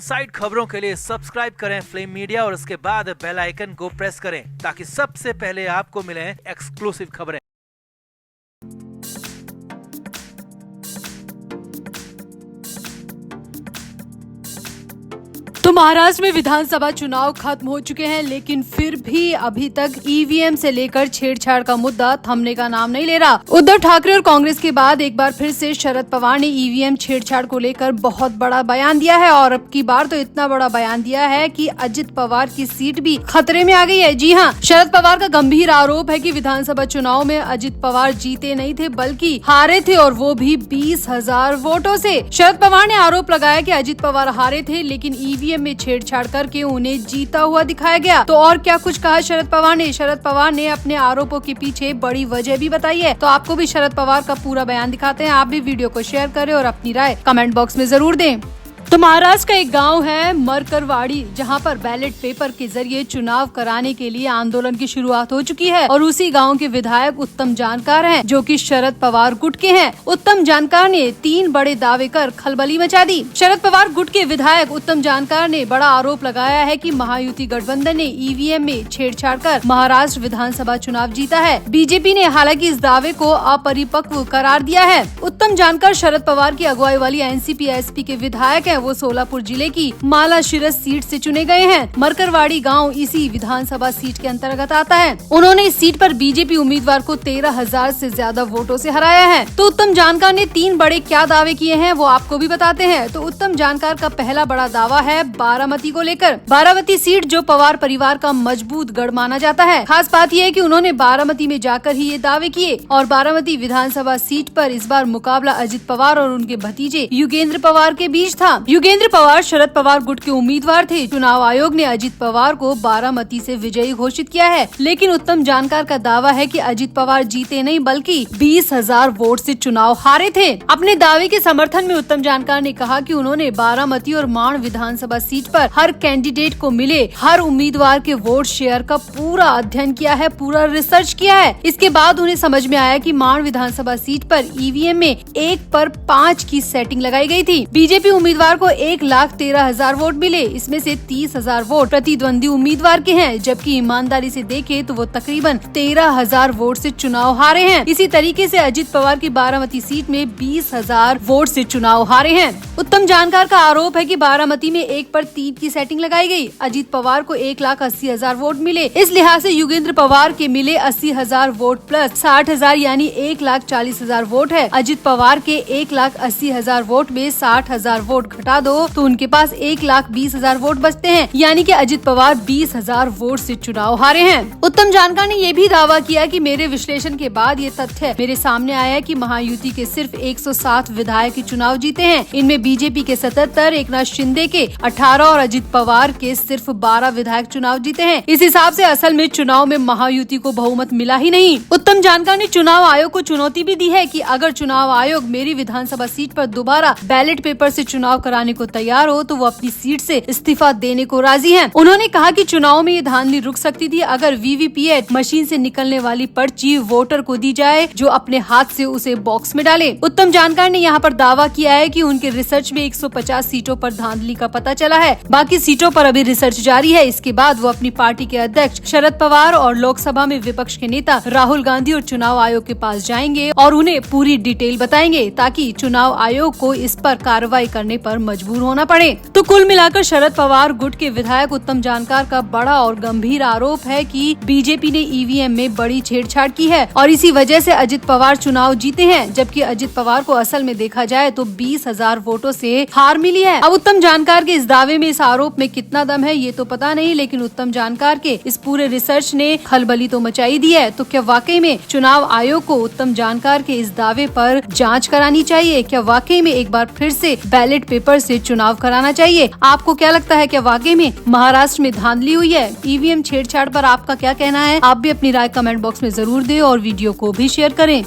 Side खबरों के लिए सब्सक्राइब करें फ्लेम मीडिया और उसके बाद बेल आइकन को प्रेस करें ताकि सबसे पहले आपको मिले एक्सक्लूसिव खबरें। तो महाराष्ट्र में विधानसभा चुनाव खत्म हो चुके हैं, लेकिन फिर भी अभी तक ईवीएम से लेकर छेड़छाड़ का मुद्दा थमने का नाम नहीं ले रहा। उद्धव ठाकरे और कांग्रेस के बाद एक बार फिर से शरद पवार ने ईवीएम छेड़छाड़ को लेकर बहुत बड़ा बयान दिया है और अब की बार तो इतना बड़ा बयान दिया है कि अजित पवार की सीट भी खतरे में आ गई है। जी हाँ, शरद पवार का गंभीर आरोप है कि विधानसभा चुनाव में अजित पवार जीते नहीं थे बल्कि हारे थे, और वो भी 20,000 वोटों से। शरद पवार ने आरोप लगाया कि अजित पवार हारे थे लेकिन ईवीएम में छेड़छाड़ करके उन्हें जीता हुआ दिखाया गया। तो और क्या कुछ कहा शरद पवार ने अपने आरोपों के पीछे बड़ी वजह भी बताई है। तो आपको भी शरद पवार का पूरा बयान दिखाते हैं। आप भी वीडियो को शेयर करें और अपनी राय कमेंट बॉक्स में जरूर दें। तो महाराष्ट्र का एक गांव है मरकरवाड़ी, जहां पर बैलेट पेपर के जरिए चुनाव कराने के लिए आंदोलन की शुरुआत हो चुकी है और उसी गांव के विधायक उत्तम जानकर हैं, जो कि शरद पवार गुट के हैं। उत्तम जानकर ने 3 बड़े दावे कर खलबली मचा दी। शरद पवार गुट के विधायक उत्तम जानकर ने बड़ा आरोप लगाया है कि महायुति गठबंधन ने ईवीएम में छेड़छाड़ कर महाराष्ट्र विधानसभा चुनाव जीता है। बीजेपी ने हालांकि इस दावे को अपरिपक्व करार दिया है। उत्तम जानकर शरद पवार की अगुवाई वाली एनसीपी एसपी के विधायक है। वो सोलापुर जिले की मालाशिरस सीट से चुने गए हैं। मरकरवाड़ी गांव इसी विधानसभा सीट के अंतर्गत आता है। उन्होंने इस सीट पर बीजेपी उम्मीदवार को 13,000 से ज्यादा वोटों से हराया है। तो उत्तम जानकर ने 3 बड़े क्या दावे किए हैं वो आपको भी बताते हैं। तो उत्तम जानकर का पहला बड़ा दावा है बारामती को लेकर। बारामती सीट जो पवार परिवार का मजबूत गढ़ माना जाता है। खास बात यह है कि उन्होंने बारामती में जाकर ही ये दावे किए और बारामती विधानसभा सीट पर इस बार मुकाबला अजित पवार और उनके भतीजे युगेंद्र पवार के बीच था। युगेंद्र पवार शरद पवार गुट के उम्मीदवार थे। चुनाव आयोग ने अजित पवार को बारामती से विजयी घोषित किया है, लेकिन उत्तम जानकर का दावा है कि अजित पवार जीते नहीं बल्कि 20,000 वोट से चुनाव हारे थे। अपने दावे के समर्थन में उत्तम जानकर ने कहा कि उन्होंने बारामती और माण विधानसभा सीट पर हर कैंडिडेट को मिले हर उम्मीदवार के वोट शेयर का पूरा अध्ययन किया है, पूरा रिसर्च किया है। इसके बाद उन्हें समझ में आया कि माण विधानसभा सीट पर ईवीएम में 1 पर 5 की सेटिंग लगाई गई थी। बीजेपी उम्मीदवार को 1,13,000 वोट मिले। इसमें से 30,000 वोट प्रतिद्वंदी उम्मीदवार के हैं, जबकि ईमानदारी से देखें तो वो तकरीबन 13,000 वोट से चुनाव हारे हैं। इसी तरीके से अजित पवार की बारामती सीट में 20,000 वोट से चुनाव हारे हैं। उत्तम जानकर का आरोप है कि बारामती में 1 पर 3 की सेटिंग लगाई गई। अजित पवार को 1,80,000 वोट मिले। इस लिहाज से युगेंद्र पवार के मिले 80,000 वोट प्लस 60,000 यानी 1,40,000 वोट है। अजित पवार के 1,80,000 वोट में 60,000 वोट घटा दो तो उनके पास 1,20,000 वोट बचते हैं, यानी कि अजित पवार 20,000 वोट से चुनाव हारे हैं। उत्तम जानकर ने यह भी दावा किया कि मेरे विश्लेषण के बाद ये तथ्य मेरे सामने आया है कि महायुति के सिर्फ 107 विधायक ही चुनाव जीते हैं। इनमें बीजेपी के 77, एकनाथ शिंदे के 18 और अजित पवार के सिर्फ 12 विधायक चुनाव जीते हैं। इस हिसाब से असल में चुनाव में महायुति को बहुमत मिला ही नहीं। उत्तम जानकर ने चुनाव आयोग को चुनौती भी दी है कि अगर चुनाव आयोग मेरी विधानसभा सीट पर दोबारा बैलेट पेपर से चुनाव कराने को तैयार हो तो वो अपनी सीट से इस्तीफा देने को राजी हैं। उन्होंने कहा कि चुनाव में ये धांधली रुक सकती थी अगर वीवीपीएट मशीन से निकलने वाली पर्ची वोटर को दी जाए जो अपने हाथ से उसे बॉक्स में डाले। उत्तम जानकर ने यहाँ पर दावा किया है कि उनके रिसर्च में 150 सीटों पर धांधली का पता चला है। बाकी सीटों पर अभी रिसर्च जारी है। इसके बाद वो अपनी पार्टी के अध्यक्ष शरद पवार और लोकसभा में विपक्ष के नेता राहुल गांधी और चुनाव आयोग के पास जाएंगे और उन्हें पूरी डिटेल बताएंगे ताकि चुनाव आयोग को इस पर कार्रवाई करने पर मजबूर होना पड़े। तो कुल मिलाकर शरद पवार गुट के विधायक उत्तम जानकर का बड़ा और गंभीर आरोप है कि बीजेपी ने ईवीएम में बड़ी छेड़छाड़ की है और इसी वजह से अजित पवार चुनाव जीते हैं, जबकि अजित पवार को असल में देखा जाए तो 20,000 वोटों से हार मिली है। अब उत्तम जानकर के इस दावे में, इस आरोप में कितना दम है ये तो पता नहीं, लेकिन उत्तम जानकर के इस पूरे रिसर्च ने खलबली तो मचाई दी है। तो क्या वाकई में चुनाव आयोग को उत्तम जानकर के इस दावे पर जांच करानी चाहिए? क्या वाकई में एक बार फिर से बैलेट पेपर से चुनाव कराना चाहिए? आपको क्या लगता है, क्या वाकई में महाराष्ट्र में धांधली हुई है? ईवीएम छेड़छाड़ पर आपका क्या कहना है? आप भी अपनी राय कमेंट बॉक्स में जरूर दें और वीडियो को भी शेयर करें।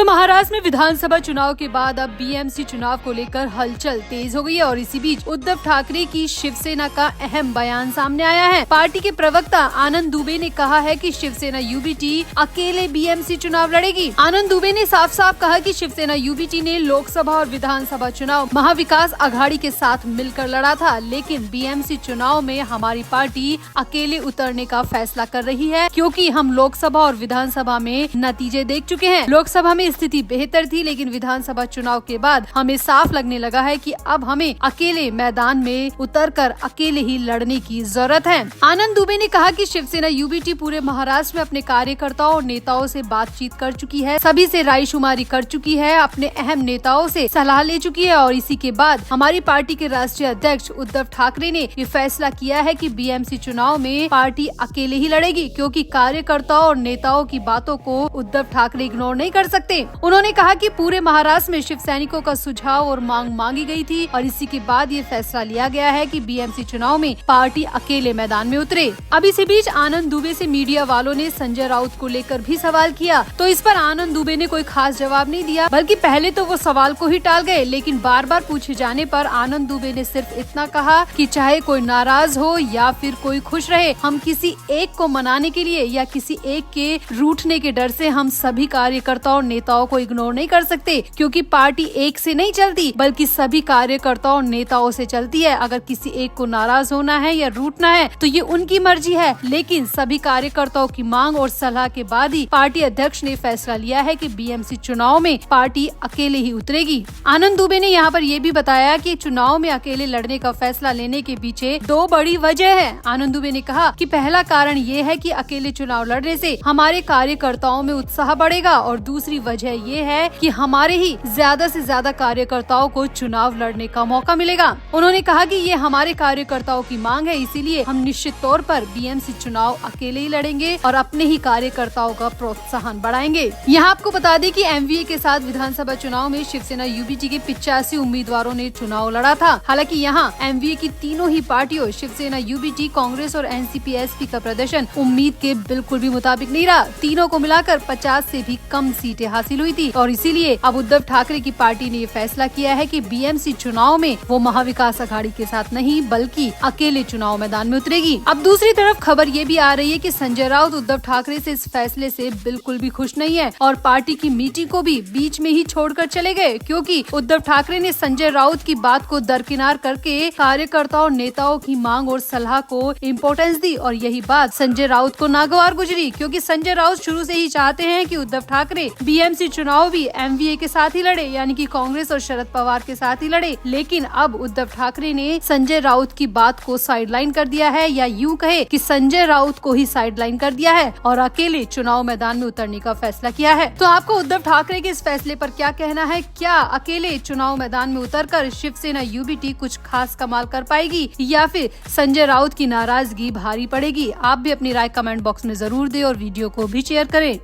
तो महाराष्ट्र में विधानसभा चुनाव के बाद अब बीएमसी चुनाव को लेकर हलचल तेज हो गई है और इसी बीच उद्धव ठाकरे की शिवसेना का अहम बयान सामने आया है। पार्टी के प्रवक्ता आनंद दुबे ने कहा है कि शिवसेना यूबीटी अकेले बीएमसी चुनाव लड़ेगी। आनंद दुबे ने साफ साफ कहा कि शिवसेना यूबीटी ने लोकसभा और विधानसभा चुनाव महाविकास आघाड़ी के साथ मिलकर लड़ा था, लेकिन बीएमसी चुनाव में हमारी पार्टी अकेले उतरने का फैसला कर रही है, क्योंकि हम लोकसभा और विधानसभा में नतीजे देख चुके हैं। लोकसभा में स्थिति बेहतर थी, लेकिन विधानसभा चुनाव के बाद हमें साफ लगने लगा है कि अब हमें अकेले मैदान में उतरकर अकेले ही लड़ने की जरूरत है। आनंद दुबे ने कहा कि शिवसेना यूबीटी पूरे महाराष्ट्र में अपने कार्यकर्ताओं और नेताओं से बातचीत कर चुकी है, सभी से रायशुमारी कर चुकी है, अपने अहम नेताओं से सलाह ले चुकी है और इसी के बाद हमारी पार्टी के राष्ट्रीय अध्यक्ष उद्धव ठाकरे ने ये फैसला किया है कि बीएमसी चुनाव में पार्टी अकेले ही लड़ेगी, क्योंकि कार्यकर्ताओं और नेताओं की बातों को उद्धव ठाकरे इग्नोर नहीं कर सकते। उन्होंने कहा कि पूरे महाराष्ट्र में शिव सैनिकों का सुझाव और मांग मांगी गई थी और इसी के बाद ये फैसला लिया गया है कि बीएमसी चुनाव में पार्टी अकेले मैदान में उतरे। अब इसी बीच आनंद दुबे से मीडिया वालों ने संजय राउत को लेकर भी सवाल किया, तो इस पर आनंद दुबे ने कोई खास जवाब नहीं दिया, बल्कि पहले तो वो सवाल को ही टाल गए, लेकिन बार बार पूछे जाने पर आनंद दुबे ने सिर्फ इतना कहा कि चाहे कोई नाराज हो या फिर कोई खुश रहे, हम किसी एक को मनाने के लिए या किसी एक के रूठने के डर से हम सभी कार्यकर्ताओं और नेताओं को इग्नोर नहीं कर सकते, क्योंकि पार्टी एक से नहीं चलती बल्कि सभी कार्यकर्ताओं और नेताओं से चलती है। अगर किसी एक को नाराज होना है या रूठना है तो ये उनकी मर्जी है, लेकिन सभी कार्यकर्ताओं की मांग और सलाह के बाद ही पार्टी अध्यक्ष ने फैसला लिया है कि बीएमसी चुनाव में पार्टी अकेले ही उतरेगी। आनंद दुबे ने यहाँ पर ये भी बताया कि चुनाव में अकेले लड़ने का फैसला लेने के पीछे दो बड़ी वजह है। आनंद दुबे ने कहा कि पहला कारण ये है कि अकेले चुनाव लड़ने से हमारे कार्यकर्ताओं में उत्साह बढ़ेगा और दूसरी वजह ये है कि हमारे ही ज्यादा से ज्यादा कार्यकर्ताओं को चुनाव लड़ने का मौका मिलेगा। उन्होंने कहा कि ये हमारे कार्यकर्ताओं की मांग है, इसीलिए हम निश्चित तौर पर बीएमसी चुनाव अकेले ही लड़ेंगे और अपने ही कार्यकर्ताओं का प्रोत्साहन बढ़ाएंगे। यहाँ आपको बता दें कि एमवीए के साथ विधानसभा चुनाव में शिवसेना यूबीटी के 85 उम्मीदवारों ने चुनाव लड़ा था। हालांकि यहाँ एमवीए की तीनों ही पार्टियों शिवसेना यूबीटी, कांग्रेस और एनसीपी एसपी का प्रदर्शन उम्मीद के बिल्कुल भी मुताबिक नहीं रहा। तीनों को मिलाकर 50 से भी कम सीटें हासिल हुई थी और इसीलिए अब उद्धव ठाकरे की पार्टी ने ये फैसला किया है कि बीएमसी चुनाव में वो महाविकास आघाड़ी के साथ नहीं बल्कि अकेले चुनाव मैदान में उतरेगी। अब दूसरी तरफ खबर ये भी आ रही है कि संजय राउत उद्धव ठाकरे से इस फैसले से बिल्कुल भी खुश नहीं है और पार्टी की मीटिंग को भी बीच में ही छोड़कर चले गए, क्योंकि उद्धव ठाकरे ने संजय राउत की बात को दरकिनार करके कार्यकर्ताओं और नेताओं की मांग और सलाह को इम्पोर्टेंस दी और यही बात संजय राउत को नागवार गुजरी, क्योंकि संजय राउत शुरू से ही चाहते हैं कि उद्धव ठाकरे बीएमसी चुनाव भी एमवीए के साथ ही लड़े, यानी कि कांग्रेस और शरद पवार के साथ ही लड़े। लेकिन अब उद्धव ठाकरे ने संजय राउत की बात को साइडलाइन कर दिया है, या यूं कहे कि संजय राउत को ही साइडलाइन कर दिया है और अकेले चुनाव मैदान में उतरने का फैसला किया है। तो आपको उद्धव ठाकरे के इस फैसले पर क्या कहना है? क्या अकेले चुनाव मैदान में उतरकर शिवसेना यूबीटी कुछ खास कमाल कर पाएगी या फिर संजय राउत की नाराजगी भारी पड़ेगी? आप भी अपनी राय कमेंट बॉक्स में जरूर दें और वीडियो को भी शेयर करें।